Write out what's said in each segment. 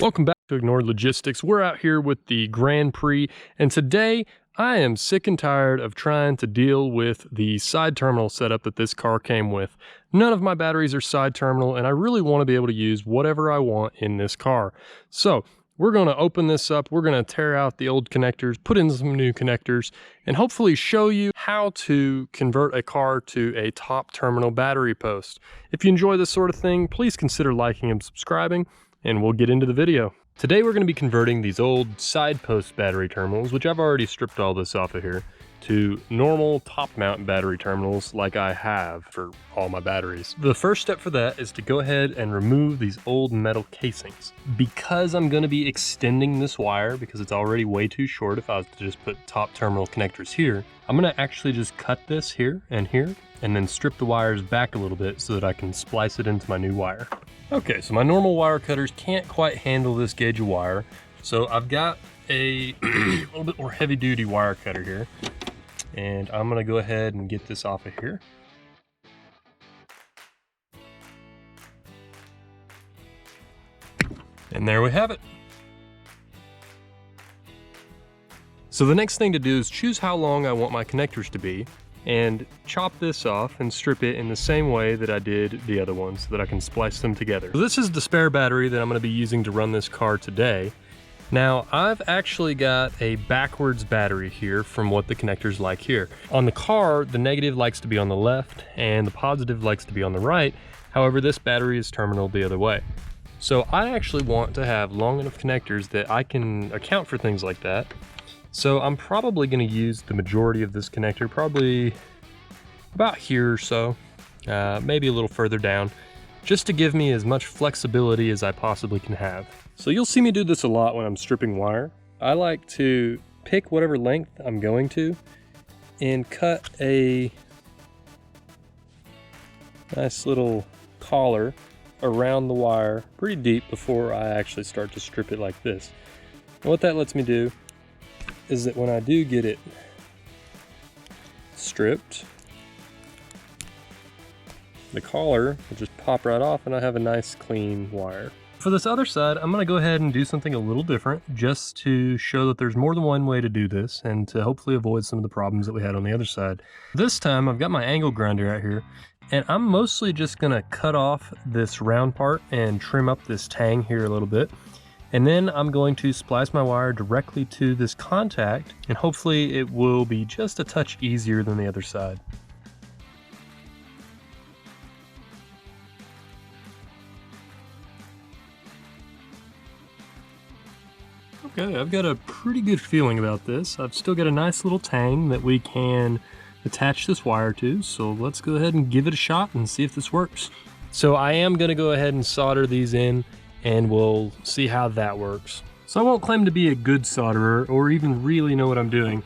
Welcome back to Ignored.Logistics. We're out here with the Grand Prix, and today I am sick and tired of trying to deal with the side terminal setup that this car came with. None of my batteries are side terminal, and I really want to be able to use whatever I want in this car. So we're going to open this up, we're going to tear out the old connectors, put in some new connectors, and hopefully show you how to convert a car to a top terminal battery post. If you enjoy this sort of thing, please consider liking and subscribing, and we'll get into the video. Today we're going to be converting these old side post battery terminals, which I've already stripped all this off of here, to normal top mount battery terminals like I have for all my batteries. The first step for that is to go ahead and remove these old metal casings. Because I'm going to be extending this wire, because it's already way too short if I was to just put top terminal connectors here, I'm going to actually just cut this here, and then strip the wires back a little bit so that I can splice it into my new wire. Okay, so my normal wire cutters can't quite handle this gauge of wire, so I've got a little bit more heavy duty wire cutter here, and I'm gonna go ahead and get this off of here. And there we have it. So the next thing to do is choose how long I want my connectors to be, and chop this off and strip it in the same way that I did the other ones so that I can splice them together. So this is the spare battery that I'm going to be using to run this car today. Now I've actually got a backwards battery here from what the connectors like here. On the car, the negative likes to be on the left and the positive likes to be on the right. However, this battery is terminal the other way. So I actually want to have long enough connectors that I can account for things like that. So I'm probably going to use the majority of this connector, probably about here or so, maybe a little further down, just to give me as much flexibility as I possibly can have. So you'll see me do this a lot when I'm stripping wire. I like to pick whatever length I'm going to and cut a nice little collar around the wire pretty deep before I actually start to strip it like this. And what that lets me do is that when I do get it stripped, the collar will just pop right off and I have a nice clean wire. For this other side, I'm gonna go ahead and do something a little different just to show that there's more than one way to do this and to hopefully avoid some of the problems that we had on the other side. This time I've got my angle grinder out here, and I'm mostly just gonna cut off this round part and trim up this tang here a little bit. And then I'm going to splice my wire directly to this contact, and hopefully it will be just a touch easier than the other side. Okay, I've got a pretty good feeling about this. I've still got a nice little tang that we can attach this wire to, so let's go ahead and give it a shot and see if this works. So I am going to go ahead and solder these in, and we'll see how that works. So I won't claim to be a good solderer or even really know what I'm doing,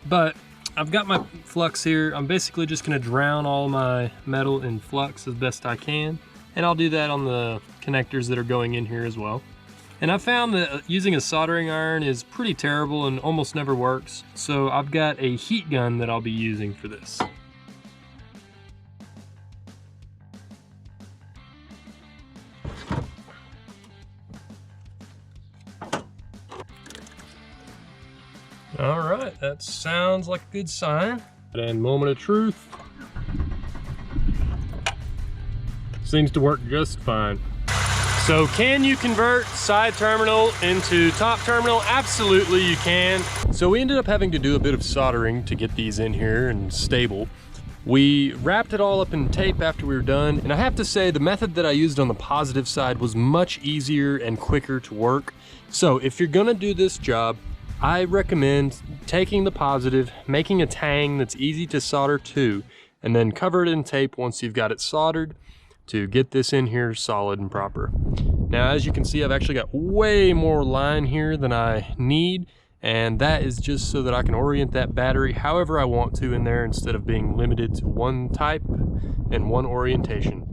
but I've got my flux here. I'm basically just gonna drown all my metal in flux as best I can, and I'll do that on the connectors that are going in here as well. And I found that using a soldering iron is pretty terrible and almost never works, so I've got a heat gun that I'll be using for this. All right, that sounds like a good sign. And moment of truth. Seems to work just fine. So can you convert side terminal into top terminal? Absolutely you can. So we ended up having to do a bit of soldering to get these in here and stable. We wrapped it all up in tape after we were done, and I have to say the method that I used on the positive side was much easier and quicker to work. So if you're gonna do this job, I recommend taking the positive, making a tang that's easy to solder to, and then cover it in tape once you've got it soldered to get this in here solid and proper. Now, as you can see, I've actually got way more line here than I need, and that is just so that I can orient that battery however I want to in there instead of being limited to one type and one orientation.